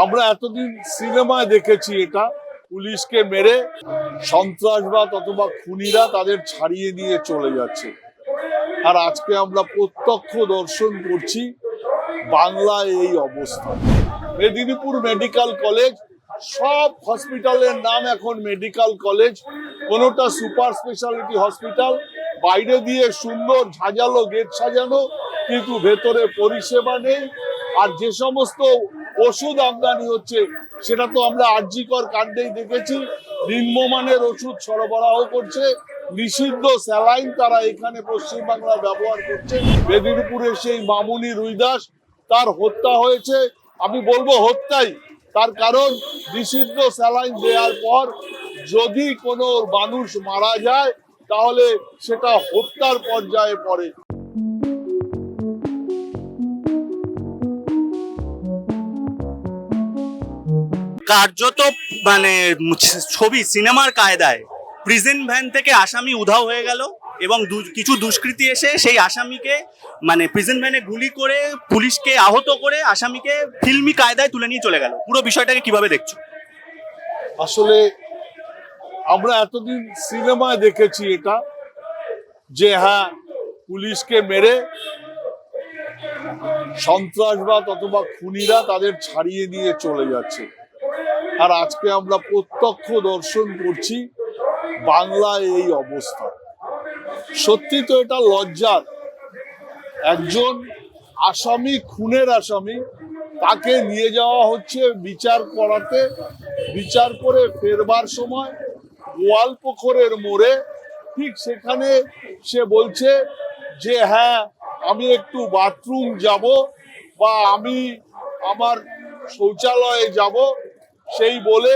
আমরা এতদিন সিনেমায় দেখেছি এটা, পুলিশকে মেরে সন্ত্রাসবাদ অথবা খুনিরা তাদের ছাড়িয়ে নিয়ে চলে যাচ্ছে। আর আজকে আমরা প্রত্যক্ষ দর্শন করছি বাংলায় এই অবস্থা। মেদিনীপুর মেডিকেল কলেজ, সব হসপিটালের নাম এখন মেডিকেল কলেজ, কোনোটা সুপার স্পেশালিটি হসপিটাল। বাইরে দিয়ে সুন্দর ঝাঁঝালো গেট সাজানো, কিন্তু ভেতরে পরিষেবা নেই। আর যে সমস্ত ওষুধ আমদানি হচ্ছে সেটা তো আমরা আরজিকর কাণ্ডেই দেখেছি, নিম্নমানের ওষুধ সরবরাহ করছে, নিষিদ্ধ স্যালাইন তারা এখানে পশ্চিমবাংলায় ব্যবহার করছে। মেদিনীপুরের সেই মামুনি রুইদাস, তার হত্যা হয়েছে, আমি বলবো হত্যাই। তার কারণ নিষিদ্ধ স্যালাইন দেওয়ার পর যদি কোনো মানুষ মারা যায় তাহলে সেটা হত্যার পর্যায়ে পড়ে। কার্যত মানে ছবি সিনেমার কায়দায় প্রিজন ভ্যান থেকে আসামি উধাও হয়ে গেল এবং কিছু দুষ্কৃতী এসে সেই আসামিকে মানে প্রিজন ভ্যানে গুলি করে পুলিশকে আহত করে আসামিকে ফিল্মি কায়দায় তুলে নিয়ে চলে গেল। পুরো বিষয়টাকে কিভাবে দেখছো? আসলে আমরা এতদিন সিনেমায় দেখেছি এটা, যে হ্যাঁ পুলিশকে মেরে সন্ত্রাসবাদ অথবা খুনিরা তাদের ছাড়িয়ে নিয়ে চলে যাচ্ছে। আর আজকে আমরা প্রত্যক্ষ দর্শন করছি বাংলায় এই অবস্থা। সত্যি তো এটা লজ্জার। একজন আসামি, খুনের আসামি, তাকে নিয়ে যাওয়া হচ্ছে বিচার করাতে। বিচার করে ফেরবার সময় গোয়ালপুকুরের মোড়ে ঠিক সেখানে সে বলছে যে হ্যাঁ আমি একটু বাথরুম যাব বা আমি আমার শৌচালয়ে যাব। সেই বলে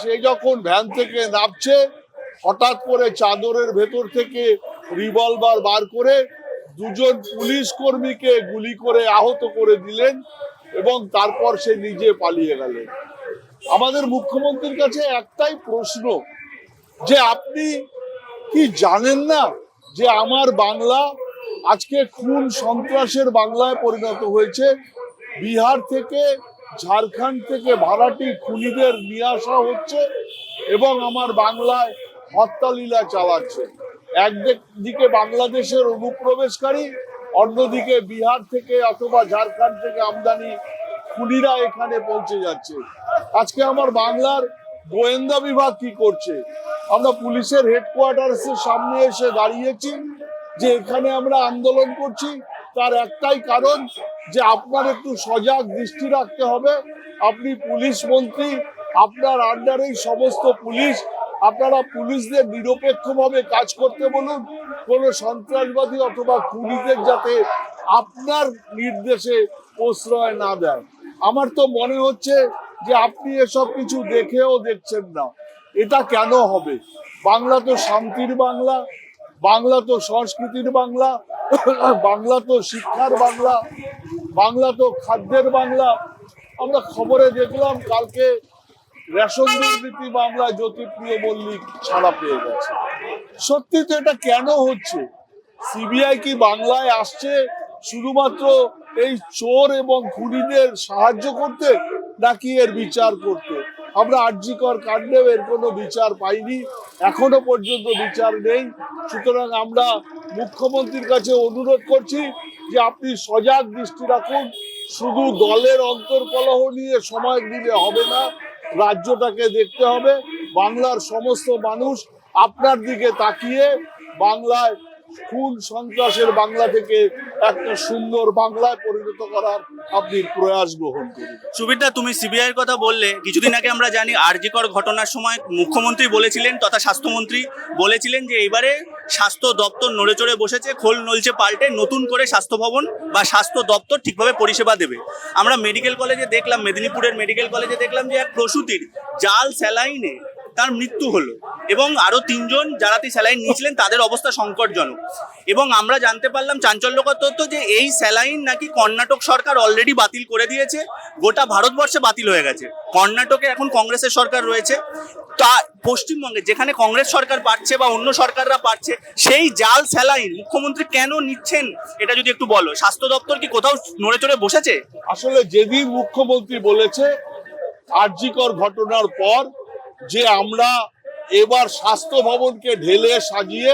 সে যখন ভ্যান থেকে নামছে, হঠাৎ করে চাদরের ভেতর থেকে রিভলভার বার করে দুজন পুলিশ কর্মীকে গুলি করে আহত করে দিলেন এবং তারপর সে নিজে পালিয়ে গেলেন। আমাদের মুখ্যমন্ত্রীর কাছে একটাই প্রশ্ন, যে আপনি কি জানেন না যে আমার বাংলা আজকে খুন সন্ত্রাসের বাংলায় পরিণত হয়েছে? বিহার থেকে, ঝাড়খণ্ড থেকে ভাড়াটি খুনিদের নিয়ে আসা হচ্ছে এবং আমার বাংলায় হত্যালীলা চালাচ্ছে। একদিকে বাংলাদেশের অনুপ্রবেশকারী, অন্যদিকে বিহার থেকে অথবা ঝাড়খণ্ড থেকে আমদানি খুনিরা এখানে পৌঁছে যাচ্ছে। আজকে আমার বাংলার গোয়েন্দা বিভাগ কি করছে? আমরা পুলিশের হেডকোয়ার্টার্সের সামনে এসে দাঁড়িয়েছি যে এখানে আমরা আন্দোলন করছি, তার একটাই কারণ যে আপনার একটু সজাগ দৃষ্টি রাখতে হবে। আপনি পুলিশ মন্ত্রী, আপনার আন্ডারেই সমস্ত পুলিশ, আপনারা পুলিশদের নিরপেক্ষভাবে কাজ করতে বলুন, কোনো সন্ত্রাসবাদী অথবা খুনিদের যাতে আপনার নির্দেশে প্রশ্রয় না দেয়। আমার তো মনে হচ্ছে যে আপনি এসব কিছু দেখেও দেখছেন না। এটা কেন হবে? বাংলা তো শান্তির বাংলা, বাংলা তো সংস্কৃতির বাংলা, বাংলা তো শিক্ষার বাংলা, বাংলা তো খাদ্যের বাংলা। আমরা খবরে দেখলাম কালকে রেশন দুর্নীতি মামলায় জ্যোতিপ্রিয় মল্লিক ছাড়া পেয়ে গেছে। সত্যি তো এটা কেন হচ্ছে? সিবিআই কি বাংলায় আসছে শুধুমাত্র এই চোর এবং খুনিদের সাহায্য করতে, নাকি এর বিচার করতে? আমরা আরজিকর কাণ্ডেও এর কোনো বিচার পাইনি, এখনো পর্যন্ত বিচার নেই। সুতরাং আমরা মুখ্যমন্ত্রীর কাছে অনুরোধ করছি যে আপনি সজাগ দৃষ্টি রাখুন। শুধু দলের অন্তর্কলহ নিয়ে সময় দিলে হবে না, রাজ্যটাকে দেখতে হবে। বাংলার সমস্ত মানুষ আপনার দিকে তাকিয়ে বাংলায় খুন সন্ত্রাসের বাংলা থেকে একটা সুন্দর বাংলায় পরিণত করার আপনি প্রয়াস গ্রহণ করুন। সুবিধা, তুমি সিবিআই এর কথা বললে, কিছুদিন আগে আমরা জানি আরজিকর ঘটনার সময় মুখ্যমন্ত্রী বলেছিলেন তথা স্বাস্থ্যমন্ত্রী বলেছিলেন যে এবারে স্বাস্থ্য দপ্তর নড়ে চড়ে বসেছে, খোল নলছে পাল্টে, নতুন করে স্বাস্থ্য ভবন বা স্বাস্থ্য দপ্তর ঠিকভাবে পরিষেবা দেবে। আমরা মেডিকেল কলেজে দেখলাম, মেদিনীপুরের মেডিকেল কলেজে দেখলাম যে এক প্রসূতির জাল স্যালাইনে তার মৃত্যু হলো এবং আরো 3 জন যারা স্যালাইন নিয়েছিলেন তাদের অবস্থা সংকটজনক। এবং আমরা জানতে পারলাম চাঞ্চল্যকর তথ্য যে এই স্যালাইন নাকি কর্ণাটক সরকার অলরেডি বাতিল করে দিয়েছে, গোটা ভারতবর্ষে বাতিল হয়ে গেছে। কর্ণাটকে এখন কংগ্রেসের সরকার রয়েছে, তা পশ্চিমবঙ্গে যেখানে কংগ্রেস সরকার পাচ্ছে বা অন্য সরকাররা পাচ্ছে, সেই জাল স্যালাইন মুখ্যমন্ত্রী কেন নিচ্ছেন এটা যদি একটু বলো। স্বাস্থ্য দপ্তর কি কোথাও নড়ে চড়ে বসেছে? আসলে যেদিন মুখ্যমন্ত্রী বলেছে আরজিকর ঘটনার পর যে আমরা এবার স্বাস্থ্য ভবনকে ঢেলে সাজিয়ে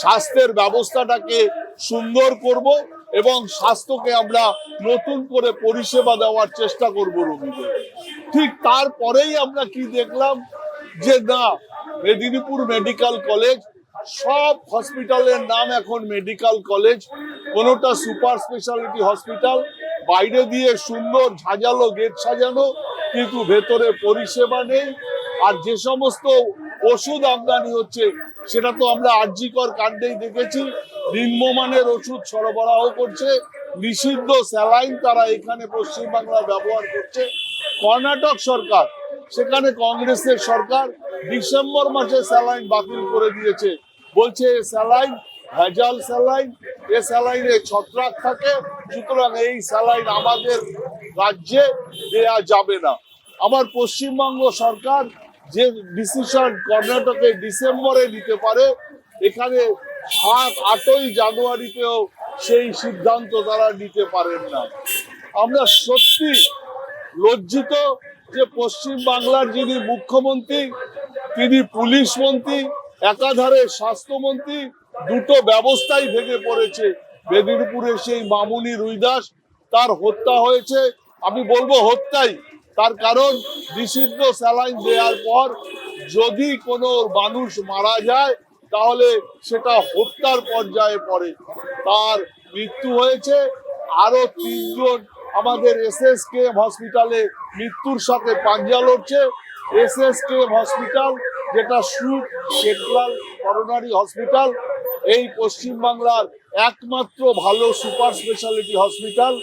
স্বাস্থ্যের ব্যবস্থাটাকে সুন্দর করব এবং স্বাস্থ্যকে আমরা নতুন করে পরিষেবা দেওয়ার চেষ্টা করব রোগীদের। ঠিক তারপরেই আমরা কি দেখলাম যে না, মেদিনীপুর মেডিকেল কলেজ, সব হসপিটালের নাম এখন মেডিকেল কলেজ, কোনোটা সুপার স্পেশালিটি হসপিটাল, বাইরে দিয়ে সুন্দর ঝাঁঝালো গেট সাজানো, কিন্তু ভেতরে পরিষেবা নেই। আর যে সমস্ত ওষুধ আমদানি হচ্ছে সেটা তো আমরা আরজিকর কাণ্ডেই দেখেছি, নিম্নমানের ওষুধ সরবরাহ করছে, নিষিদ্ধ স্যালাইন তারা এখানে পশ্চিমবাংলায় ব্যবহার করছে। কর্ণাটক সরকার, সেখানে কংগ্রেসের সরকার, ডিসেম্বর মাসে স্যালাইন বাতিল করে দিয়েছে, বলছে এ স্যালাইন ভেজাল স্যালাইন, এ স্যালাইনে ছত্রাক থাকে, সুতরাং এই স্যালাইন আমাদের রাজ্যে দেয়া যাবে না। আমার পশ্চিমবঙ্গ সরকার যে ডিসিশন কর্ণাটকে ডিসেম্বরে নিতে পারে, এখানে 7-8ই জানুয়ারিতেও সেই সিদ্ধান্ত তারা নিতে পারেন না। আমরা সত্যি লজ্জিত যে পশ্চিম বাংলার যিনি মুখ্যমন্ত্রী, তিনি পুলিশ মন্ত্রী, একাধারে স্বাস্থ্যমন্ত্রী, দুটো ব্যবস্থাই ভেঙে পড়েছে। মেদিনীপুরে সেই মামুনি রুইদাস, তার হত্যা হয়েছে, আমি বলবো হত্যাই, তার কারণ নিষিদ্ধ স্যালাইন দেওয়ার পর যদি কোনো মানুষ মারা যায় তাহলে সেটা হত্যার পর্যায়ে পড়ে। তার মৃত্যু হয়েছে। আরো 3 জন আমাদের SSKM হসপিটালে মৃত্যুর সাথে পাঞ্জা লড়ছে। SSKM হসপিটাল, যেটা সুট সেন্ট্রাল করোনারি হসপিটাল, এই পশ্চিমবাংলার একমাত্র ভালো সুপার স্পেশালিটি হসপিটাল,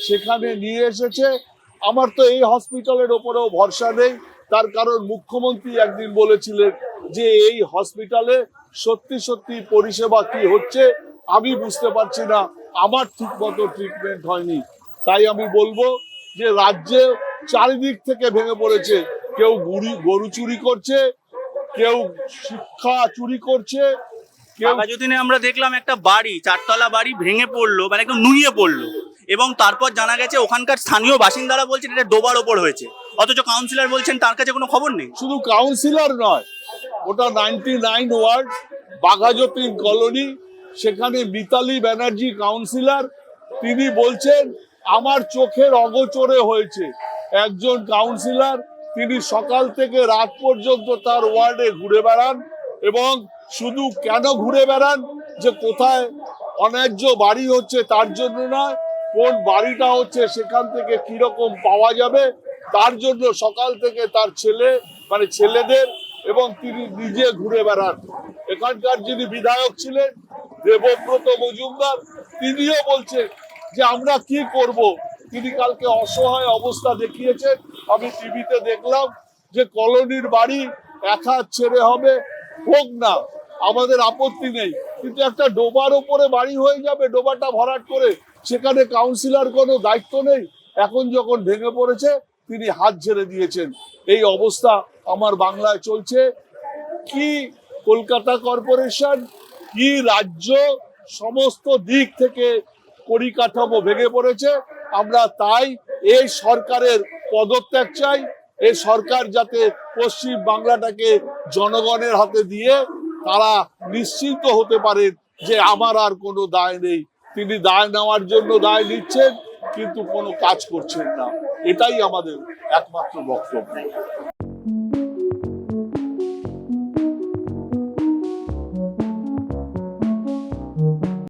সেখানে নিয়ে এসেছে। আমার তো এই হসপিটালের ওপরেও ভরসা নেই, তার কারণ মুখ্যমন্ত্রী একদিন বলেছিলেন যে এই হসপিটালে সত্যি সত্যি পরিষেবা কি হচ্ছে আমি বুঝতে পারছি না, আমার ঠিক মতো ট্রিটমেন্ট হয়নি। তাই আমি বলবো যে রাজ্যে চারিদিক থেকে ভেঙে পড়েছে, কেউ গরু চুরি করছে, কেউ শিক্ষা চুরি করছে, কেউ বাঘাযতীনে আমরা দেখলাম একটা বাড়ি, 4তলা বাড়ি ভেঙে পড়লো, মানে একদম নুয়ে পড়লো, এবং তারপর জানা গেছে ওখানকার স্থানীয় বাসিন্দারা বলছেন এটা ডোবার ওপর হয়েছে, অথচ কাউন্সিলর বলছেন তার কাছে কোনো খবর নেই। শুধু কাউন্সিলর নয়, ওটা 99 ওয়ার্ড বাঘাযতীন কলোনি, সেখানে মিতালি ব্যানার্জি কাউন্সিলর, তিনি বলছেন আমার চোখের অগোচরে হয়েছে। একজন কাউন্সিলর, তিনি সকাল থেকে রাত পর্যন্ত তার ওয়ার্ডে ঘুরে বেড়ান, এবং শুধু কেন ঘুরে বেড়ান যে কোথায় অন্যায্য বাড়ি হচ্ছে তার জন্য নয়, কোন বাড়িটা হচ্ছে সেখান থেকে কিরকম পাওয়া যাবে তার জন্য সকাল থেকে তার ছেলেদের এবং তিনি নিজে ঘুরে বেড়ান। এখানকার যিনি বিধায়ক ছিলেন দেবব্রত মজুমদার, তিনিও বলছেন যে আমরা কি করব। তিনি কালকে অসহায় অবস্থা দেখিয়েছেন। আমি টিভিতে দেখলাম যে কলোনির বাড়ি 1 হাত ছেড়ে হবে, হোক না, আমাদের আপত্তি নেই, কিন্তু একটা ডোবার ওপরে বাড়ি হয়ে যাবে, ডোবাটা ভরাট করে, সেখানে কাউন্সিলর কোনো দায়িত্ব নেই। এখন যখন ভেঙে পড়েছে তিনি হাত ঝেড়ে দিয়েছেন। এই অবস্থা আমার বাংলায় চলছে। কি কলকাতা কর্পোরেশন, কি রাজ্য, সমস্ত দিক থেকে পরিকাঠামো ভেঙে পড়েছে। আমরা তাই এই সরকারের পদত্যাগ চাই। এই সরকার যাতে পশ্চিম বাংলাটাকে জনগণের হাতে দিয়ে তারা নিশ্চিন্ত হতে পারেন যে আমার আর কোনো দায় নেই। তিনি দায় নেওয়ার জন্য দায় নিচ্ছেন, কিন্তু কোনো কাজ করছেন না। এটাই আমাদের একমাত্র বক্তব্য।